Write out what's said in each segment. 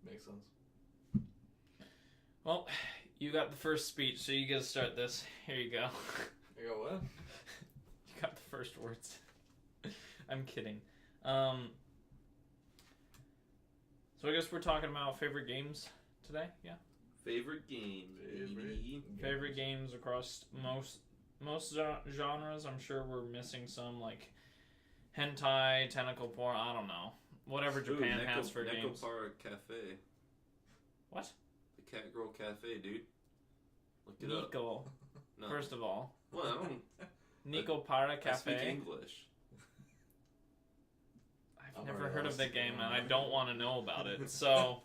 Makes sense. Well, you got the first speech, so you get to start this. Here you go. You got what? You got the first words. I'm kidding. So I guess we're talking about favorite games today, yeah? Favorite games. Favorite games across most genres. I'm sure we're missing some, like hentai, tentacle porn, I don't know. Whatever Japan has for games. Nekopara Cafe. What? The Cat Girl Cafe, dude. Look it up. Nico, No. first of all. Well, I don't... Nekopara Cafe. I speak English. I've never heard of the game, and I don't want to know about it. So,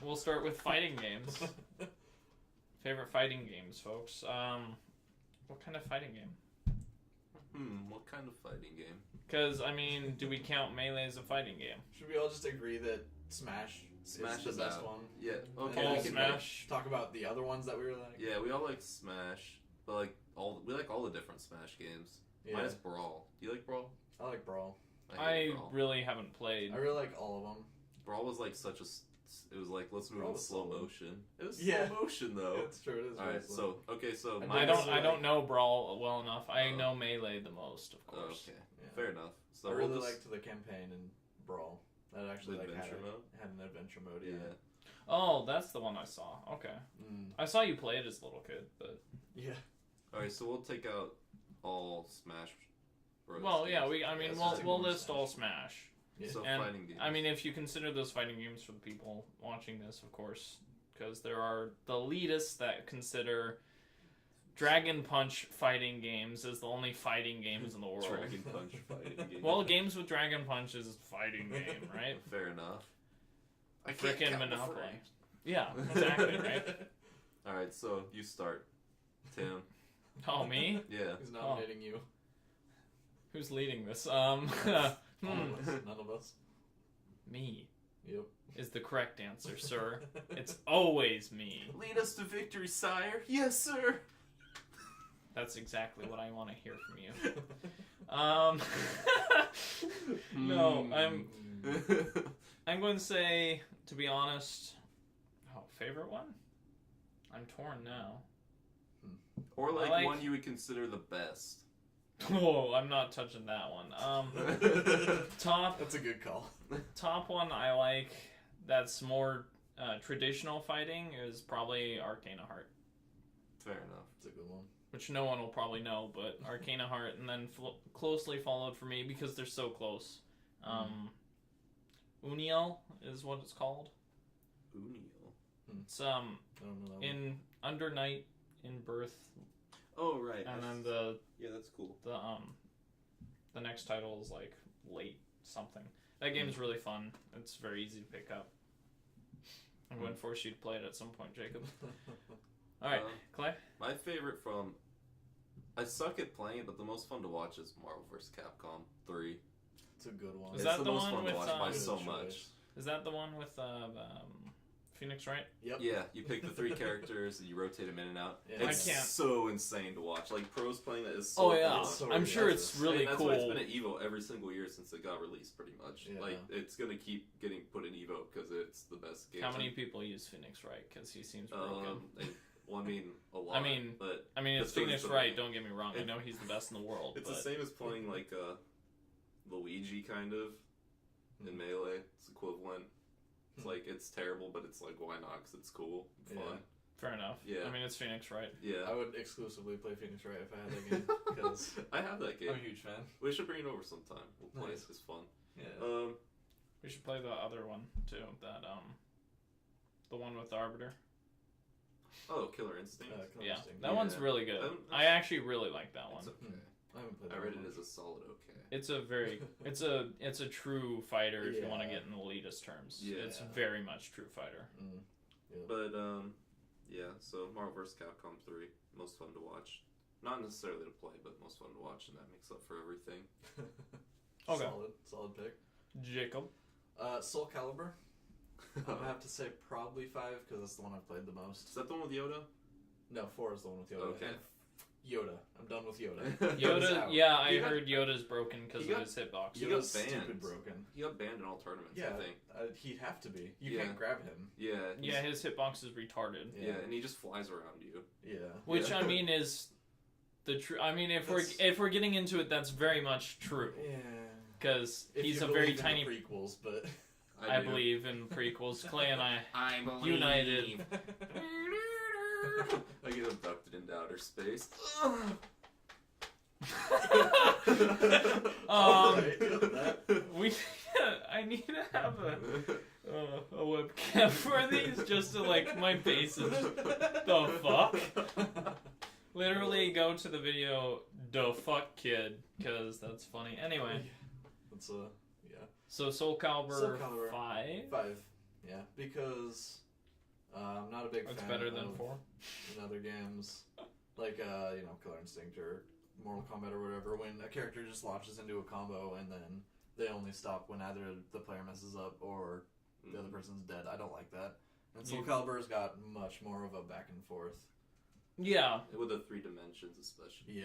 we'll start with fighting games. Favorite fighting games, folks. What kind of fighting game? What kind of fighting game? Because, I mean, do we count Melee as a fighting game? Should we all just agree that Smash is the best one? Yeah. And Okay. we can Smash. talk about the other ones that we really like. Yeah, we all like Smash, but we like all the different Smash games. Yeah. Minus Brawl. Do you like Brawl? I like Brawl. hate Brawl. really haven't played. I really like all of them. Brawl was like such a. It was like, let's move Brawl in was slow solid. motion. It was Yeah. slow motion though. It's true. It is. All really right. slow. So I don't know Brawl well enough. I know Melee the most, of course. Okay. Yeah. Fair enough. So I really we'll just, liked the campaign in Brawl. That actually The like had, adventure mode? had an adventure mode. yeah. Yeah. Oh, that's the one I saw. Okay. I saw you play it as a little kid, but... Yeah. All right. So we'll take out all Smash Bros. Well, yeah, games. we'll list all Smash. Yeah. So And, fighting games. I mean, if you consider those fighting games for the people watching this, of course, because there are the elitists that consider Dragon Punch fighting games as the only fighting games in the world. Dragon Punch fighting game. Well, games with Dragon Punch is a fighting game, right? Fair enough. I can't Frickin' count the Monopoly. frames. Yeah, exactly, right? All right. So you start, Tim. Oh, me? Yeah. Who's nominating you? Who's leading this? All of us. None of us. Me Yep. is the correct answer, sir. It's always me. Lead us to victory, sire. Yes, sir. That's exactly what I want to hear from you. No, I'm going to say, to be honest, favorite one? I'm torn now. Or I like- one you would consider the best. Oh, I'm not touching that one. Top That's a good call. top one I like that's more traditional fighting is probably Arcana Heart, Fair enough. It's a good one. which no one will probably know, but Arcana Heart, and then closely followed for me because they're so close. Uniel is what it's called. Uniel. It's I don't know that one. in Under Night in Birth, Oh right. and then the that's cool. the next title is like Late something. That game is really fun. It's very easy to pick up. I'm going to force you to play it at some point, Jacob. All right, Clay. My favorite from. I suck at playing it, but the most fun to watch is Marvel vs. Capcom 3. It's a good one. Is It's that the the most one fun with, to watch by Good so choice. much. Is that the one with Phoenix Wright? Yep. Yeah, you pick the 3 characters and you rotate them in and out. Yeah. It's I can't. so insane to watch. Like pros playing that is so. Oh yeah, fun. so I'm sure ridiculous. it's really And that's cool. why it's been at Evo every single year since it got released, pretty much. Yeah. Like it's gonna keep getting put in Evo because it's the best game. How many people use Phoenix Wright? Because he seems broken. Well, I mean a lot. I mean, but it's that's really Phoenix funny. Wright. Don't get me wrong. I know he's the best in the world. It's but the same as playing like Luigi kind of in Melee. It's equivalent. It's like it's terrible, but it's like why not? 'Cause it's cool, fun. Yeah. Fair enough. Yeah. I mean, it's Phoenix Wright. Yeah. I would exclusively play Phoenix Wright if I had that game because I have that game. I'm a huge fan. We should bring it over sometime. We'll play Nice. it. It's fun. Yeah. We should play the other one too. That the one with the Arbiter. Oh, Killer Instinct. Killer Yeah, Instinct. that one's really good. I actually really like that one. It's okay. I haven't played I that read one it as much. a solid okay. It's a very it's a true fighter if you want to Yeah. get in elitist terms. Yeah. It's very much true fighter. But yeah. So Marvel vs. Capcom 3, most fun to watch. Not necessarily to play, but most fun to watch, and that makes up for everything. Okay. Solid pick. Jacob. Soul Calibur. I'm gonna have to say probably 5 because that's the one I've played the most. Is that the one with Yoda? No, 4 is the one with Yoda. Okay. And Yoda. I'm done with Yoda. Yoda, yeah, I heard Yoda's broken because of his hitbox. Yoda's banned. stupid broken. He got banned in all tournaments, Yeah, I think. He'd have to be. You can't grab him. Yeah. Yeah, his hitbox is retarded. Yeah, and he just flies around you. Yeah. Which, I mean, is the true... I mean, if we're getting into it, that's very much true. Yeah. Because he's a believe very in tiny... the prequels, but... I believe in prequels. Clay and I believe. united. I get abducted into outer space. I need to have a webcam for these just to like my face is the fuck. Literally go to the video the fuck kid because that's funny. Anyway, that's yeah. So Soul Calibur 5. 5, yeah, because I'm not a big fan. It's better than of 4 in other games, like Killer Instinct or Mortal Kombat or whatever. When a character just launches into a combo and then they only stop when either the player messes up or the other person's dead. I don't like that. And Soul Calibur's got much more of a back and forth. Yeah. With the 3 dimensions especially.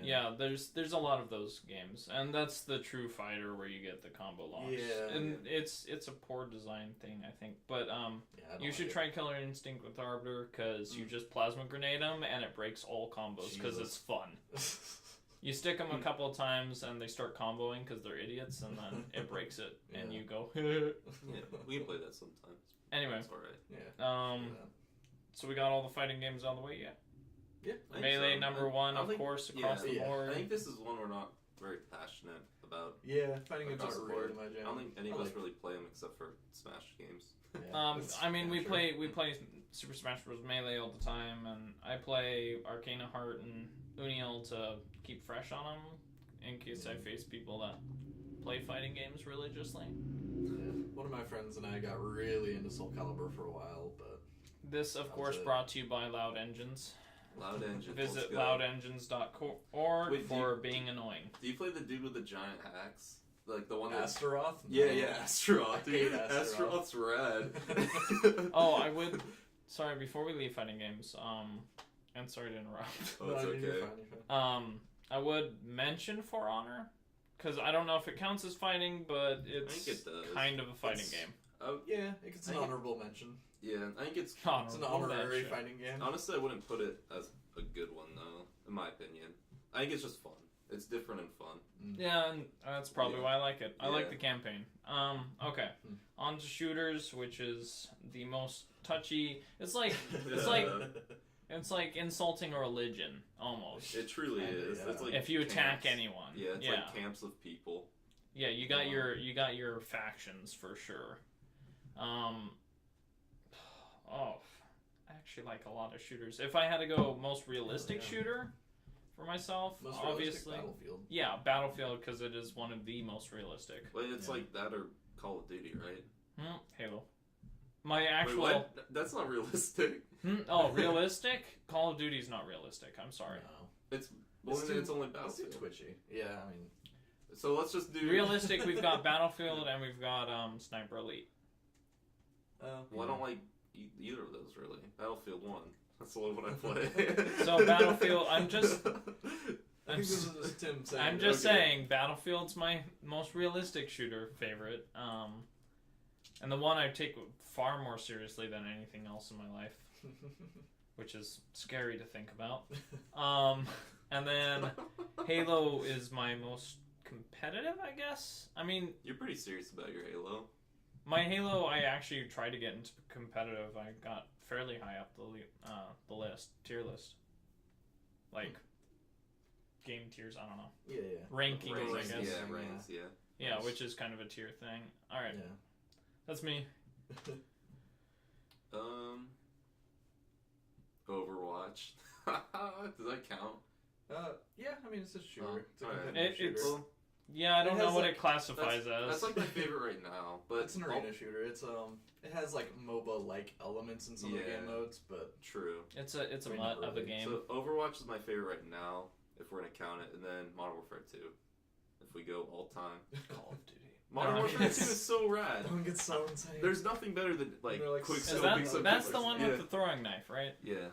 Yeah, there's a lot of those games. And that's the true fighter where you get the combo locks. Yeah. And it's a poor design thing, I think. But you should try Killer Instinct with Arbiter because you just plasma grenade them and it breaks all combos because it's fun. You stick them a couple of times and they start comboing because they're idiots, and then it breaks it, and you go. Yeah, we can play that sometimes. Anyway, it's alright. Yeah. So we got all the fighting games out of the way. Yeah. Melee number 1, of course, across the board. I think this is one we're not very passionate about. Yeah, fighting games aren't really my jam. I don't think any of us really play them except for Smash games. Yeah, I mean, we play Super Smash Bros. Melee all the time, and I play Arcana Heart and Uniel to keep fresh on them in case I face people that play fighting games religiously. Yeah. One of my friends and I got really into Soul Calibur for a while, but this, of course, brought to you by Loud Engines. Loud Engines. Visit loudengines.org for being annoying. Do you play the dude with the giant hacks? Like the one that's... Astaroth? Yeah, Astaroth. Dude, Astaroth's rad. Oh, I would... Sorry, before we leave fighting games, and sorry to interrupt. Oh, it's okay. You're fine. I would mention For Honor, because I don't know if it counts as fighting, but it's kind of a fighting game. Oh, yeah, it's an honorable mention. Yeah, I think it's an honorary fighting game. Honestly, I wouldn't put it as a good one, though, in my opinion. I think it's just fun. It's different and fun. Yeah, and that's probably why I like it. I like the campaign. Okay. On to shooters, which is the most touchy. It's like insulting a religion almost. It truly is. Yeah. It's like if you attack anyone. Yeah, it's like camps of people. Yeah, you got your factions for sure. I actually like a lot of shooters. If I had to go most realistic shooter for myself, most obviously Battlefield. Yeah, Battlefield, because it is one of the most realistic. Well, it's like that or Call of Duty, right? Halo. My actual... Wait, what? That's not realistic. Oh, realistic? Call of Duty's not realistic. I'm sorry. No. It's only Battlefield. It's too twitchy. Yeah, I mean... So let's just do... Realistic, we've got Battlefield and we've got Sniper Elite. Well, I don't like either of those, really. Battlefield 1. That's the only one I play. So Battlefield, I'm just saying, Battlefield's my most realistic shooter favorite. And the one I take far more seriously than anything else in my life. Which is scary to think about. And then Halo is my most competitive, I guess. I mean... You're pretty serious about your Halo. My Halo, I actually tried to get into competitive. I got fairly high up the list, tier list. Like, game tiers, I don't know. Yeah. Rankings, I guess. Yeah, ranks, yeah. Yeah, which is kind of a tier thing. Alright. Yeah. That's me. Overwatch. Does that count? Yeah, I mean, it's a shooter. Yeah, I don't know what it classifies as. That's like my favorite right now, but it's an arena shooter. It's it has like MOBA-like elements in some of the game modes, but true. It's a mutt of a game. So Overwatch is my favorite right now, if we're gonna count it, and then Modern Warfare 2, if we go all time. Call of Duty. Modern Warfare 2 is so rad. Don't get so insane. There's nothing better than like quick scoping. That's the one with the throwing knife, right? Yeah.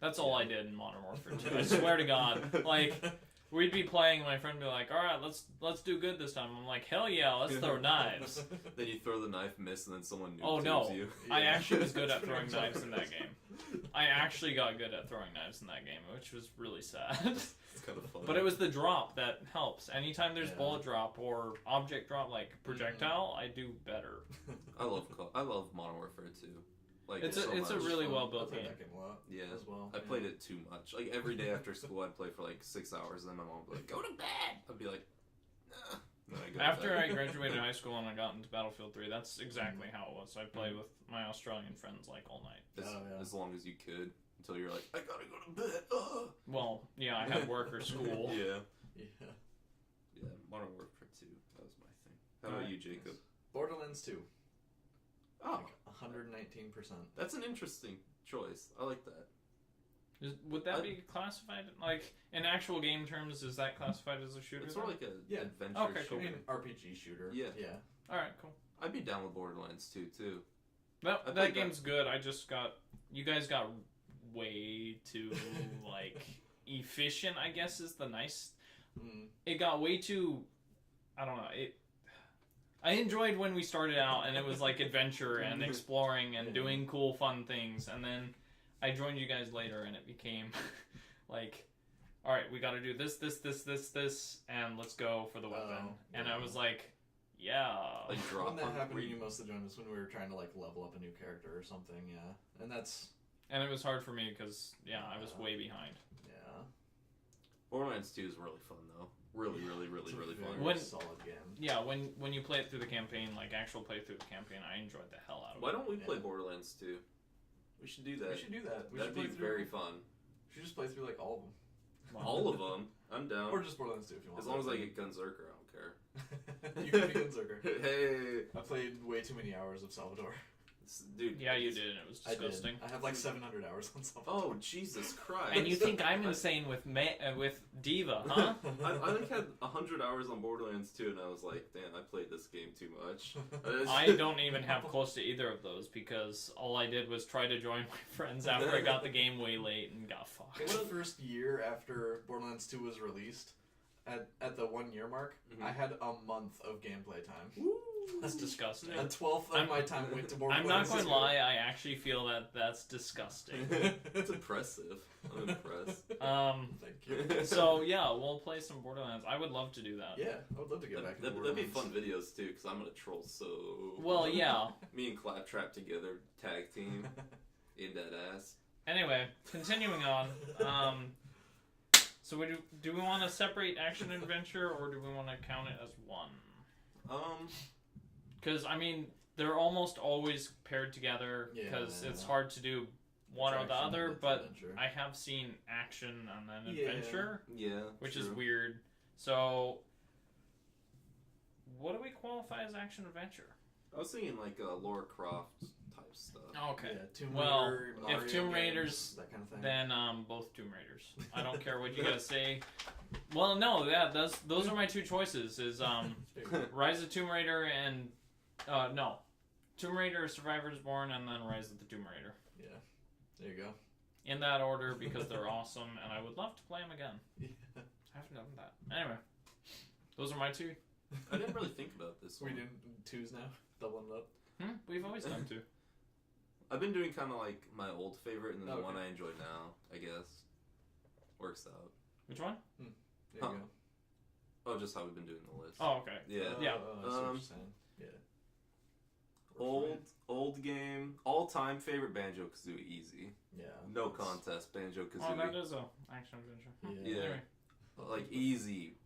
That's all I did in Modern Warfare 2. I swear to God. Like, we'd be playing, my friend would be like, alright, let's do good this time. I'm like, hell yeah, let's throw knives. Then you throw the knife, miss, and then someone nukes Oh no, you. I actually was good at throwing knives in that game. I actually got good at throwing knives in that game, which was really sad. It's kind of fun. But it was the drop that helps. Anytime there's bullet drop or object drop, like projectile, I do better. I love Modern Warfare 2. Like, It's so a much. really well I built played game. that game a lot. Yeah, as well. I played it too much. Like, every day after school, I'd play for like 6 hours, and then my mom would be like, "Go to bed." I'd be like, "Nah." Then I'd go to After bed. I graduated high school and I got into Battlefield 3, that's exactly how it was. I played with my Australian friends like all night. As long as you could, until you're like, I gotta go to bed. Well, yeah, I had work or school. Yeah. Yeah. Yeah, Modern Warfare 2. That was my thing. How about you, Jacob? Borderlands 2. Oh, Like 119%. that's an interesting choice. I like that. Would that be classified like in actual game terms? Is that classified as a shooter? It's sort of like a adventure Okay, cool. I shooter. mean, RPG shooter. Yeah. Yeah. All right, cool. I'd be down with Borderlands 2 too. That I played game's good. I just got you guys got way too like efficient. I guess is the nice. It got way too. I don't know. I enjoyed when we started out and it was like adventure and exploring and doing cool fun things, and then I joined you guys later and it became like, all right, we got to do this, and let's go for the weapon. And I was like, yeah. Like drop When that on happened, three. you must have joined us when we were trying to like level up a new character or something. Yeah, and that's And it was hard for me because I was way behind. yeah. Borderlands 2 is really fun though. Really fun. When- solid game. Yeah, when you play it through the campaign, like actual play through the campaign, I enjoyed the hell out of Why it. don't we play Borderlands 2? We should do that. We should do that. We That'd should be play through, very fun. We should just play through like all of them, All of them. I'm down. or just Borderlands 2 if you want. As long as I get Gunzerker, I don't care. You can be Gunzerker. Hey, I played way too many hours of Salvador. dude. Yeah, you did, and it was disgusting. I have like 700 hours on Salvador. Oh Jesus Christ! And you think I'm insane with Diva, huh? I like had 100 hours on Borderlands 2, and I was like, damn, I played this game too much. I don't even have close to either of those because all I did was try to join my friends after I got the game way late and got fucked. In the first year after Borderlands 2 was released, at the 1 year mark, I had a month of gameplay time. Woo. That's disgusting. A 12th of my time went to Borderlands. I'm not going to lie, I actually feel that that's disgusting. It's impressive. I'm impressed. Thank you. So yeah, we'll play some Borderlands. I would love to do that. Yeah, I would love to get back into That'd be Borderlands. fun videos too, because I'm gonna troll so. Well, yeah. Me and Claptrap together, tag team, in that ass. Anyway, continuing on. So do we want to separate action and adventure, or do we want to count it as one? Because I mean, they're almost always paired together because it's hard to do one or the other. But adventure. I have seen action and then adventure, Yeah. which is weird. So, what do we qualify as action adventure? I was thinking like Lara Croft type stuff. Okay. Yeah, Tomb Well, Raider, if Mario Tomb games, Raiders, that kind of thing. Then both Tomb Raiders. I don't care what you gotta say. Well, no, yeah, those are my two choices. Is Rise of Tomb Raider and no, Tomb Raider, Survivor's Born, and then Rise of the Tomb Raider. Yeah, there you go. In that order because they're awesome, and I would love to play them again. Yeah. I haven't done that. Anyway, those are my two. I didn't really think about this We one. doing twos now, doubling it up. We've always done two. I've been doing kind of like my old favorite and then the Okay. one I enjoy now, I guess. Works out. Which one? There you Huh. go. Oh, just how we've been doing the list. Oh, okay. Yeah. Yeah. I see what you're saying. Yeah. Old game, all-time favorite Banjo-Kazooie, easy. Yeah. No that's- contest, Oh, that Banjo-Kazooie. is a action adventure. Yeah. Yeah. Like easy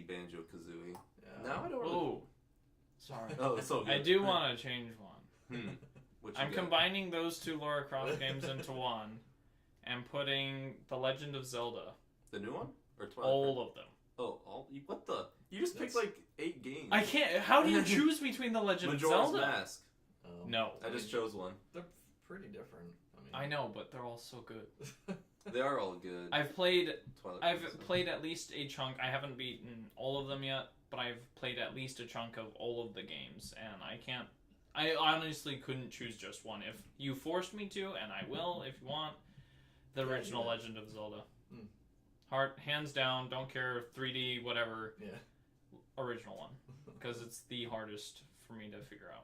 Banjo-Kazooie. Yeah. Now I don't really... Oh, sorry. Oh, it's so good. I do want to change one. What you I'm got? combining those two Lara Croft games into one and putting The Legend of Zelda. The new one? Or Twilight? All of them. Oh, what the? You just picked That's- like 8 games. I can't. How do you choose between The Legend of Majora's Zelda? Mask. No. I just chose one. They're pretty different. I know, but they're all so good. They are all good. I've played Twilight Princess. at least a chunk. I haven't beaten all of them yet, but I've played at least a chunk of all of the games, and I honestly couldn't choose just one. If you forced me to, and I will if you want, The original Legend of Zelda. Mm. Hands down, don't care 3D, whatever. Yeah. Original one. Because it's the hardest for me to figure out.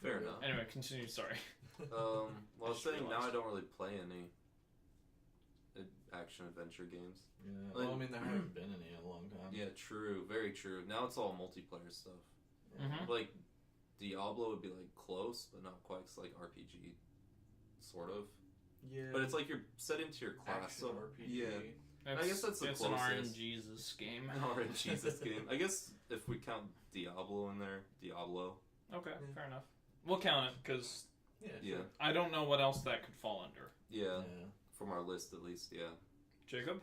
Fair enough. Anyway, continue, sorry. Well, I was saying now I realized. don't really play any action adventure games. Yeah. Like- Well, I mean, there haven't been any in a long time. Yeah, true. Very true. Now it's all multiplayer stuff. Mhm. Like, Diablo would be, like, close, but not quite. It's like RPG, sort of. Yeah. But it's like you're set into your class. Action So, RPG. yeah. I guess that's the it's an closest. RNGesus game. RNG's this game. I guess if we count Diablo in there, Diablo. Okay, Yeah. fair enough. We'll count it, because Yeah. Yeah. Sure. I don't know what else that could fall under. Yeah. Yeah. From our list, at least, yeah. Jacob?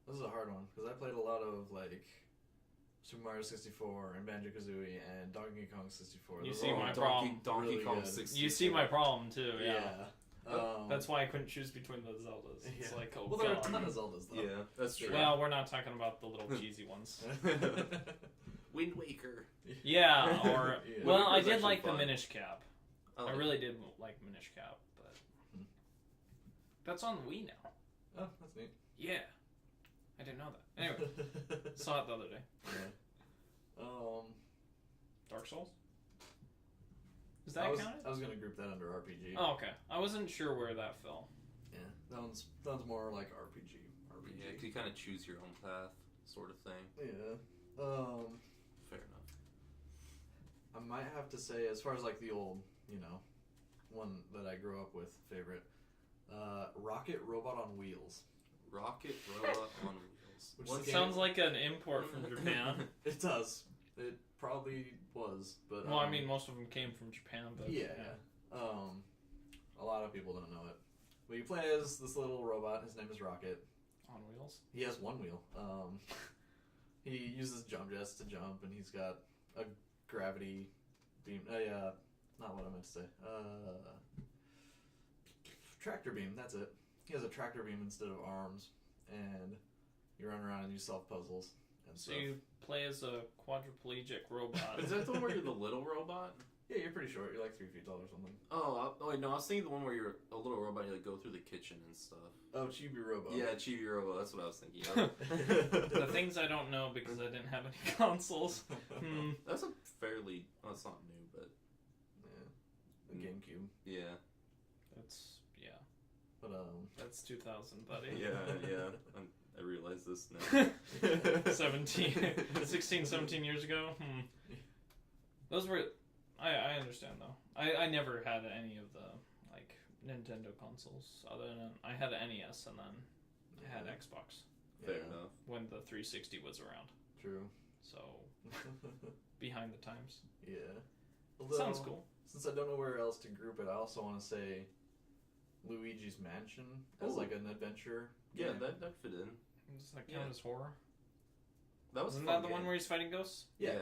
This is a hard one because I played a lot of like Super Mario 64 and Banjo-Kazooie and Donkey Kong 64. You Those see are all my Donkey, problem. Donkey Really Kong good. 64. You see my problem, too, yeah. Yeah. That's why I couldn't choose between the Zeldas. It's Yeah. like, oh, Well, there are a God. ton of Zeldas though. Yeah, that's true. Well, we're not talking about the little cheesy ones. Wind Waker. Yeah, or... Yeah. Well, I Waker's did actually like fun. the Minish Cap. I like really did like Minish Cap, but... Hmm. That's on Wii now. Oh, that's neat. Yeah. I didn't know that. Anyway, saw it the other day. Yeah. Dark Souls? Is I that was, counted? I was gonna group that under RPG. Oh, okay. I wasn't sure where that fell. Yeah, that one's more like RPG. Yeah, you kind of choose your own path, sort of thing. Yeah. Fair enough. I might have to say, as far as like the old, one that I grew up with, favorite, Rocket Robot on Wheels. Rocket Robot on Wheels. Which Well, is it a sounds game- like an import from Japan. It does. It probably was, but Well, I mean, most of them came from Japan, but... yeah. A lot of people don't know it. But you play as this little robot. His name is Rocket. On wheels? He has one wheel. He uses jump jets to jump, and he's got a gravity beam. Not what I meant to say. Tractor beam. That's it. He has a tractor beam instead of arms, and you run around and you solve puzzles and So stuff. you play as a quadriplegic robot. Is that the one where you're the little robot? Yeah, you're pretty short. You're like 3 feet tall or something. Oh, wait, no, I was thinking the one where you're a little robot and you like go through the kitchen and stuff. Oh, Chibi Robo. Yeah, Chibi Robo, that's what I was thinking of. The things I don't know because I didn't have any consoles. That's a fairly, well, it's not new, but Yeah. The GameCube. yeah. But That's 2000, buddy. Yeah. I realize this now. 16, 17 years ago. Those were... I understand, though. I never had any of the, like, Nintendo consoles, other than... I had an NES, and then I had Xbox. Fair Yeah. enough. When the 360 was around. True. So, behind the times. Yeah. Sounds cool. Since I don't know where else to group it, I also want to say Luigi's Mansion as Ooh. like an adventure. Yeah, game. that fit in. Does that count as horror? That was a Isn't fun that the game. one where he's fighting ghosts? Yeah.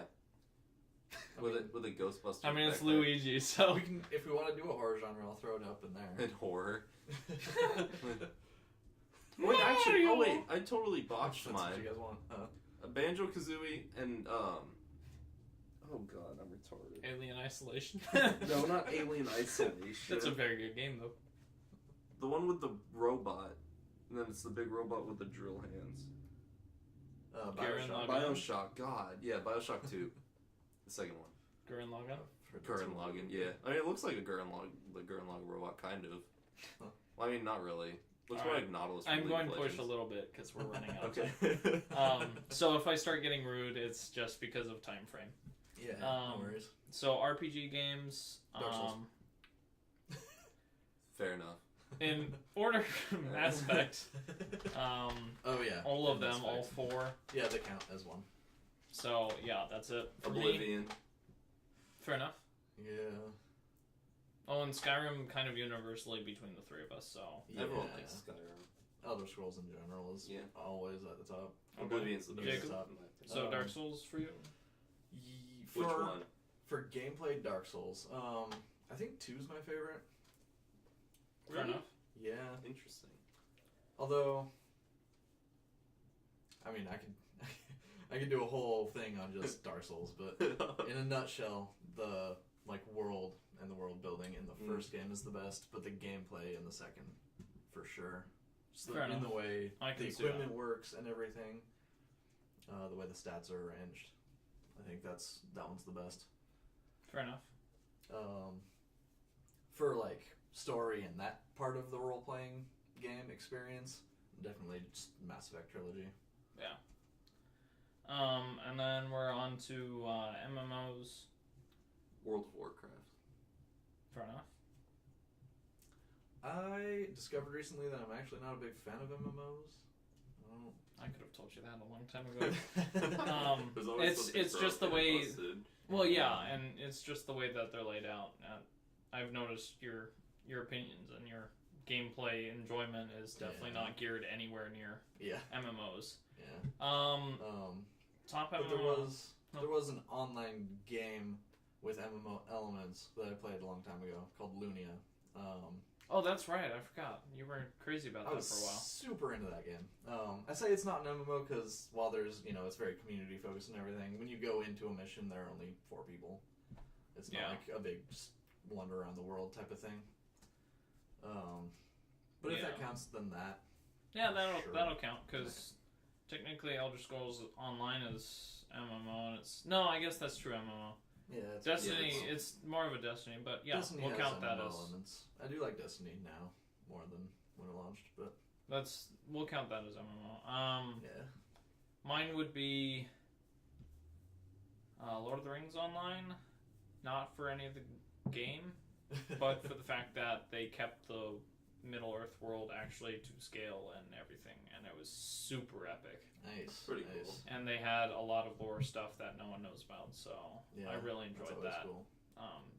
With a Ghostbuster. I mean, it's backpack. Luigi, so... We can, if we want to do a horror genre, I'll throw it up in there. And horror. Wait, actually, oh wait, I totally botched That's mine. what you guys want. Banjo-Kazooie and oh god, I'm retarded. Alien Isolation. No, not Alien Isolation. That's a very good game, though. The one with the robot, and then it's the big robot with the drill hands. Gurren Bioshock. Lagann. Bioshock, God, yeah, Bioshock 2, the second one. Gurren Lagann. Gurren Lagann, yeah. I mean, it looks like the Gurren Lagann robot, kind of. Huh. Well, I mean, not really. Looks more Alright. like Nautilus. from I'm League going of to push a Legends. little bit because we're running out of Okay. time. So if I start getting rude, it's just because of time frame. Yeah, no worries. So RPG games. Dark Souls. Fair enough. In order, Mass Effect. Oh yeah. All of Mass them, all Effect. 4. Yeah, they count as one. So yeah, that's it for me. Oblivion. Fair enough. Yeah. Oh, and Skyrim kind of universally between the three of us. So Everyone Yeah. likes Skyrim. Elder Scrolls in general is Yeah. always at the top. Oblivion's the best. Jacob? Top. so Dark Souls for you. For, Which one? For gameplay, Dark Souls. I think 2 is my favorite. Fair enough. Yeah. Interesting. Although, I mean, I could do a whole thing on just Dark Souls, but in a nutshell, the like world and the world building in the first game is the best, but the gameplay in the second, for sure. Just in the way the equipment works and everything, the way the stats are arranged. I think that one's the best. Fair enough. For like story and that part of the role playing game experience, definitely just Mass Effect trilogy. Yeah. And then we're on to MMOs. World of Warcraft. Fair enough. I discovered recently that I'm actually not a big fan of MMOs. I could have told you that a long time ago. It's just the way. Well, yeah, and it's just the way that they're laid out. I've noticed your opinions and your gameplay enjoyment is definitely not geared anywhere near MMOs. Yeah. Top but MMO. There was an online game with MMO elements that I played a long time ago called Lunia. Oh, that's right. I forgot. You were crazy about that for a while. I was super into that game. I say it's not an MMO because while there's, it's very community focused and everything, when you go into a mission, there are only 4 people. It's not like a big just wander around the world type of thing. But if that counts, then that. Yeah, that'll count because technically Elder Scrolls Online is MMO, and I guess that's true MMO. Yeah, Destiny. It's more of a Destiny, but Destiny we'll count that as elements. I do like Destiny now more than when it launched, but we'll count that as MMO. Mine would be Lord of the Rings Online, not for any of the game, but for the fact that they kept the Middle Earth world actually to scale and everything, and it was super epic. Nice. Pretty cool. And they had a lot of lore stuff that no one knows about, so I really enjoyed that. Cool.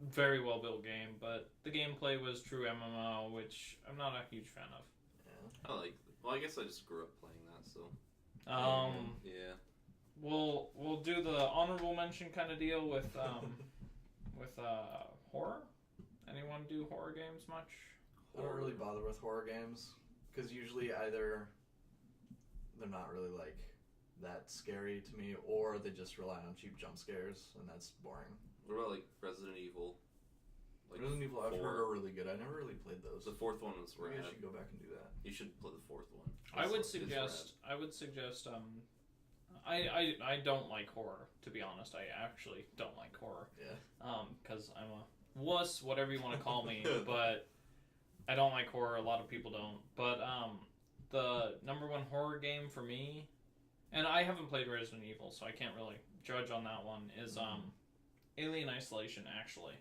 Very well built game, but the gameplay was true MMO, which I'm not a huge fan of. Yeah. I guess I just grew up playing that, so. Yeah. We'll do the honorable mention kind of deal with horror. Anyone do horror games much? I don't really bother with horror games because usually either they're not really like that scary to me, or they just rely on cheap jump scares, and that's boring. What about like Resident Evil? Resident Evil I've heard are really good. I never really played those. The 4th one was rad. Maybe I should go back and do that. You should play the 4th one. I would suggest. I don't like horror, to be honest. I actually don't like horror. Yeah. Because I'm a wuss, whatever you want to call me, but I don't like horror. A lot of people don't. But the number 1 horror game for me, and I haven't played Resident Evil, so I can't really judge on that one, is Alien Isolation, actually.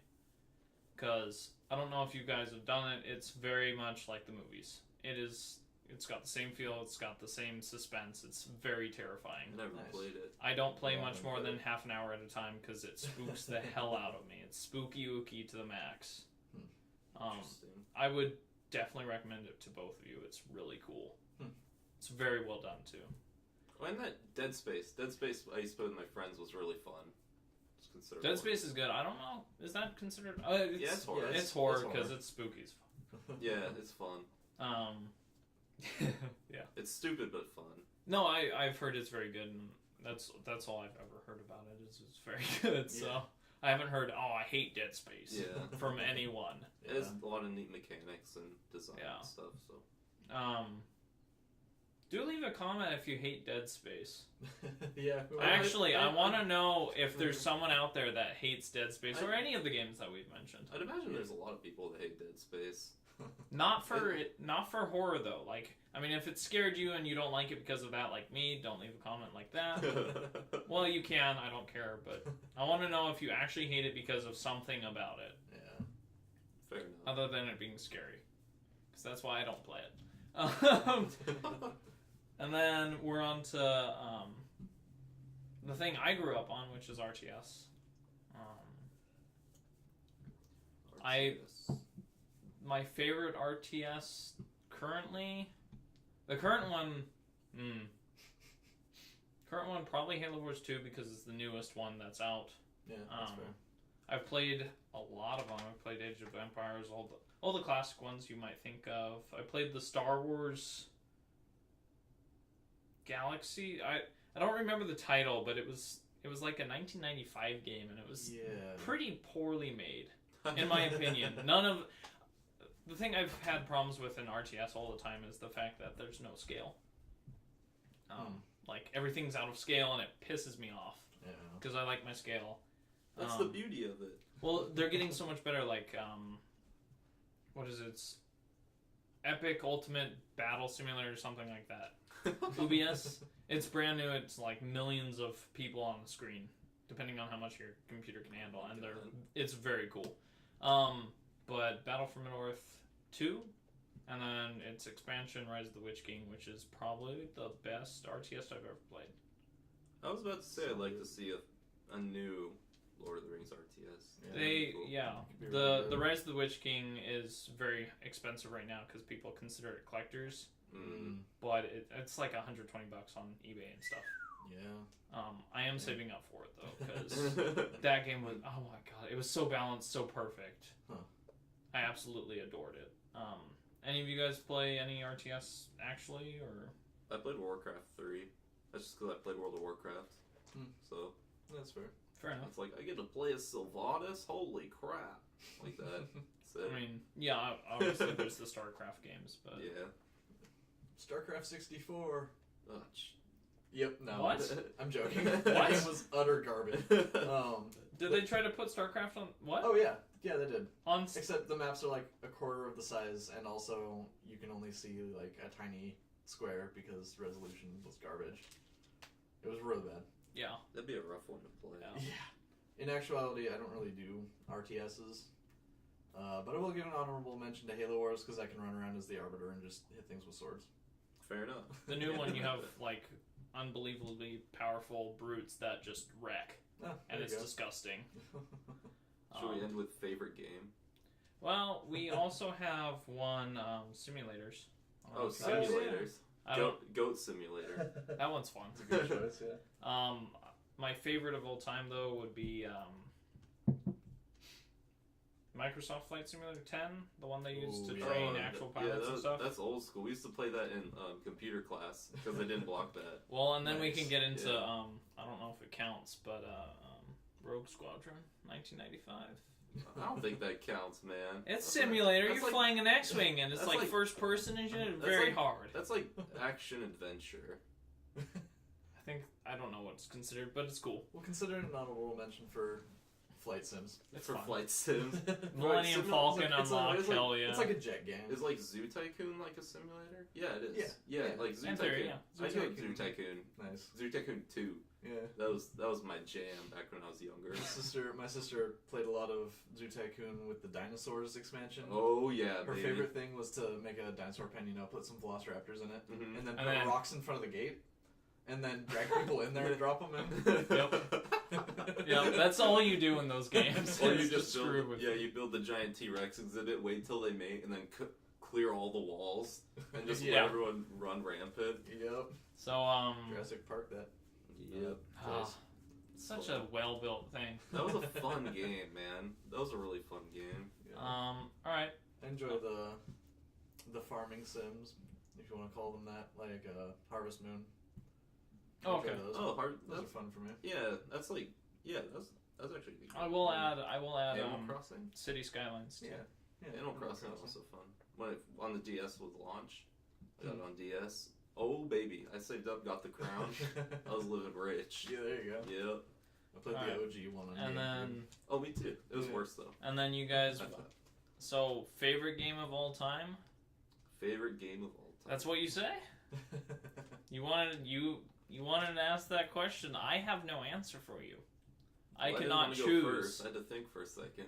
Because I don't know if you guys have done it. It's very much like the movies. It's got the same feel. It's got the same suspense. It's very terrifying. I never played it. I don't play much more than half an hour at a time because it spooks the hell out of me. It's spooky ooky to the max. Interesting. I would definitely recommend it to both of you. It's really cool. It's very well done too. Well, and that Dead Space I used to play with my friends was really fun. Dead Space is good. I don't know. Is that considered? It's horror. Yeah, it's horror because it's spooky as fuck. Yeah, it's fun. Yeah. It's stupid but fun. No, I've heard it's very good, and that's all I've ever heard about it. Is it's very good. So I haven't heard. Oh, I hate Dead Space. From anyone. It has a lot of neat mechanics and design and stuff. So. Do leave a comment if you hate Dead Space. Yeah. Actually, I want to know if there's someone out there that hates Dead Space or any of the games that we've mentioned. I'd imagine there's a lot of people that hate Dead Space. Not for horror though. Like, I mean, if it scared you and you don't like it because of that, like me, don't leave a comment like that. Well, you can. I don't care, but I want to know if you actually hate it because of something about it. Yeah. Fair enough. Other than it being scary, because that's why I don't play it. And then we're on to the thing I grew up on, which is RTS. My favorite RTS currently, the current one probably Halo Wars 2 because it's the newest one that's out. Yeah, that's fair. I've played a lot of them. I've played Age of Empires, all the classic ones you might think of. I played the Star Wars Galaxy. I don't remember the title, but it was it was like a 1995 game, and it was Yeah. pretty poorly made, in my opinion. The thing I've had problems with in RTS all the time is the fact that there's no scale. Like, everything's out of scale, and it pisses me off. Yeah. Because I like my scale. That's the beauty of it. Well, they're getting so much better, like, what is it? It's Epic Ultimate Battle Simulator or something like that. UBS. It's brand new. It's like millions of people on the screen, depending on how much your computer can handle, and it's very cool. But Battle for Middle-earth 2, and then its expansion, Rise of the Witch King, which is probably the best RTS I've ever played. I was about to say I'd like to see a new Lord of the Rings RTS. The Rise of the Witch King is very expensive right now because people consider it collectors. But it's like $120 on eBay and stuff. Yeah. I am saving up for it though, because that game was, oh my god, it was so balanced, so perfect. I absolutely adored it. Any of you guys play any RTS actually, or? I played Warcraft 3. That's just because I played World of Warcraft. So that's fair. Fair enough. It's like, I get to play as Sylvanas? Holy crap. Like that. I mean, yeah, obviously there's the StarCraft games, but... Yeah. StarCraft 64. Oh, Yep, no. What? I'm joking. What? That game was utter garbage. Did they try to put StarCraft on... What? Oh, yeah. Yeah, they did. On... Except the maps are like a quarter of the size, and also you can only see like a tiny square because resolution was garbage. It was really bad. Yeah. That'd be a rough one to play. Yeah. In actuality, I don't really do RTSs. But I will give an honorable mention to Halo Wars because I can run around as the Arbiter and just hit things with swords. Fair enough. The new one, you have like unbelievably powerful brutes that just wreck. And it's disgusting. Should we end with favorite game? Well, we also have one simulators. Simulators. Yeah. Goat Simulator. That one's fun. It's a good choice, yeah. My favorite of all time, though, would be Microsoft Flight Simulator 10, the one they used to train actual pilots and stuff. That's old school. We used to play that in computer class because they didn't block that. Well, and then we can get into, I don't know if it counts, but Rogue Squadron, 1995. I don't think that counts, man. It's simulator. You're flying an X-Wing, and it's like first person and shit. Very hard. That's like action adventure. I don't know what's considered, but it's cool. We'll consider it an honorable mention for flight sims. It's for fun. flight sims. Millennium Falcon unlocked, hell yeah. It's like a jet game. Is like Zoo Tycoon like a simulator? Yeah, it is. Yeah. Like Zoo In Tycoon. theory, yeah. I like Zoo Tycoon. Nice. Zoo Tycoon 2. Yeah. That was my jam back when I was younger. My sister played a lot of Zoo Tycoon with the dinosaurs expansion. Oh yeah, Her favorite thing was to make a dinosaur pen, put some velociraptors in it, and then put rocks in front of the gate, and then drag people in there and drop them in. Yep, that's all you do in those games. Or you just screw with you build the giant T-Rex exhibit, wait till they mate, and then clear all the walls, and just let everyone run rampant. Yep. So, Jurassic Park that. Yep. Such a well-built thing. That was a fun game, man. That was a really fun game. Yeah. Alright. I enjoy the farming sims, if you want to call them that, like Harvest Moon. Oh, okay. Those. Those are fun for me. Yeah, that's like that's actually good. I will add Animal Crossing? City Skylines too. Yeah. Animal Crossing was also fun. When on the DS was launch, I got it on DS. Oh baby, I saved up, got the crown. I was living rich. Yeah, there you go. Yep. I played the OG one on And then oh, me too. It was worse though. And then you guys. So favorite game of all time? Favorite game of all time. That's what you say? You wanted to ask that question. I have no answer for you. I cannot choose. I had to think for a second.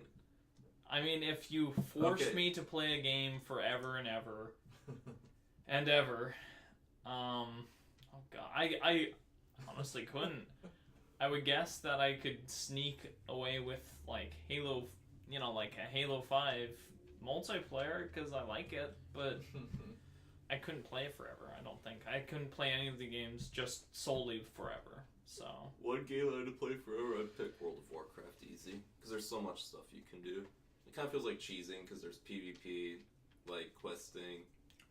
I mean, if you forced me to play a game forever and ever, and ever, oh god, I honestly couldn't. I would guess that I could sneak away with like Halo, like a Halo 5 multiplayer because I like it, but I couldn't play it forever. I don't think I couldn't play any of the games just solely forever. So one game I had to play forever, I'd pick World of Warcraft easy because there's so much stuff you can do. It kind of feels like cheesing because there's PvP, like questing.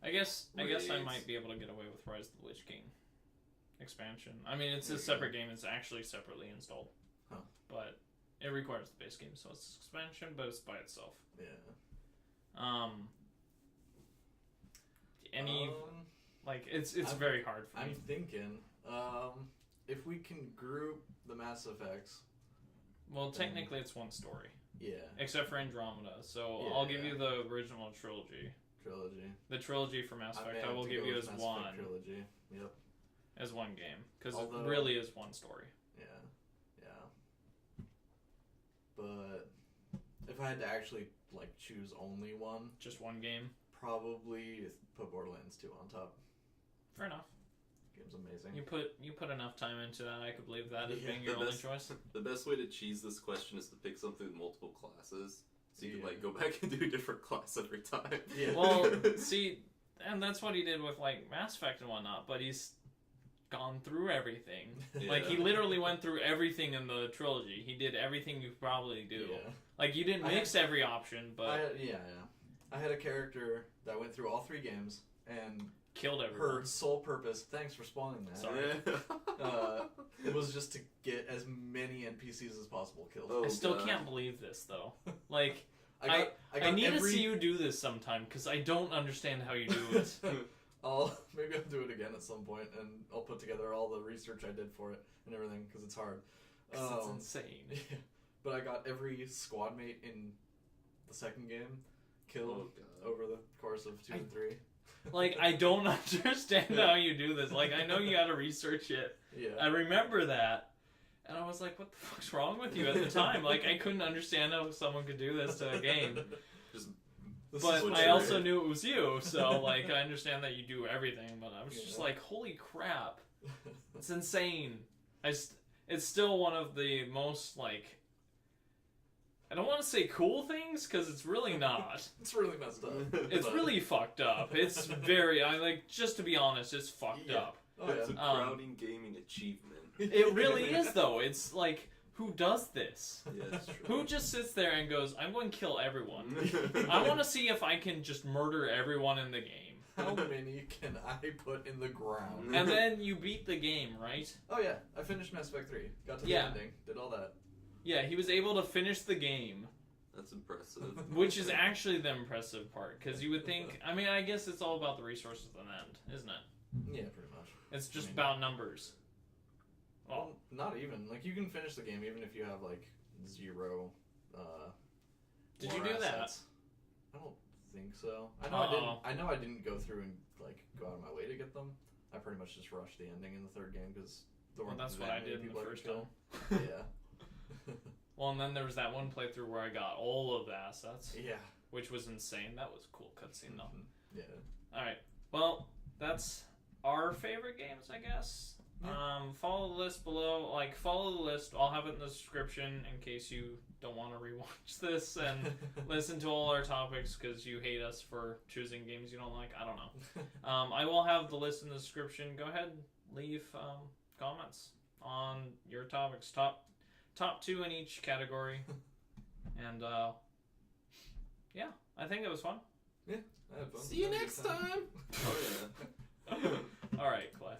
I guess I might be able to get away with Rise of the Witch King. expansion. I mean, it's a separate game. It's actually separately installed. Huh. But it requires the base game, so it's expansion, but it's by itself. Yeah. It's very hard for me. I'm thinking, if we can group the Mass Effects. Well, technically it's one story. Yeah. Except for Andromeda, so I'll give you the original trilogy. The trilogy for Mass Effect, I will give you as Mass one. Effect trilogy. Yep. As one game, because it really is one story. Yeah. But if I had to actually choose only one, just one game, probably put Borderlands 2 on top. Fair enough. Game's amazing. You put enough time into that. I could believe that as being your only choice. The best way to cheese this question is to pick something with multiple classes, so you can go back and do a different class every time. Yeah. Well, see, and that's what he did with Mass Effect and whatnot. But he's gone through everything. Yeah. He literally went through everything in the trilogy. He did everything you probably do. Yeah. You didn't mix every option, but I had a character that went through all 3 games and killed everyone. Her sole purpose, thanks for spawning that. Sorry. It was just to get as many NPCs as possible killed. I still can't believe this though. I need to see you do this sometime because I don't understand how you do it. Maybe I'll do it again at some point, and I'll put together all the research I did for it and everything because it's hard. It's insane. Yeah. But I got every squad mate in the second game killed over the course of 2 and 3. I don't understand how you do this. I know you gotta research it. Yeah. I remember that. And I was like, what the fuck's wrong with you at the time? I couldn't understand how someone could do this to a game. But I also knew it was you, so, I understand that you do everything, but I was just like, holy crap. It's insane. It's still one of the most, I don't want to say cool things, because it's really not. It's really messed up. It's really fucked up. It's very, just to be honest, it's fucked up. Oh, It's a crowning gaming achievement. It really is, though. It's who does this? Yeah, that's true. Who just sits there and goes, I'm going to kill everyone. I want to see if I can just murder everyone in the game. How many can I put in the ground? And then you beat the game, right? Oh yeah, I finished Mass Effect 3. Got to the ending. Did all that. Yeah, he was able to finish the game. That's impressive. Which is actually the impressive part, because you would think, I guess it's all about the resources at the end, isn't it? Yeah, pretty much. It's just about numbers. Well, not even. You can finish the game even if you have, 0, Did you do assets. That? I don't think so. I know I didn't go through and, go out of my way to get them. I pretty much just rushed the ending in the 3rd game, because that's what I did in the first time. Yeah. Well, and then there was that one playthrough where I got all of the assets. Yeah. Which was insane. That was a cool cutscene, though. Yeah. Alright. Well, that's our favorite games, I guess. Yeah. Follow the list below. Follow the list. I'll have it in the description in case you don't want to rewatch this and listen to all our topics because you hate us for choosing games you don't like. I don't know. I will have the list in the description. Go ahead, leave comments on your topics. Top 2 in each category. And yeah, I think it was fun. Yeah, I had fun. See you next time. Oh yeah. All right, Clay.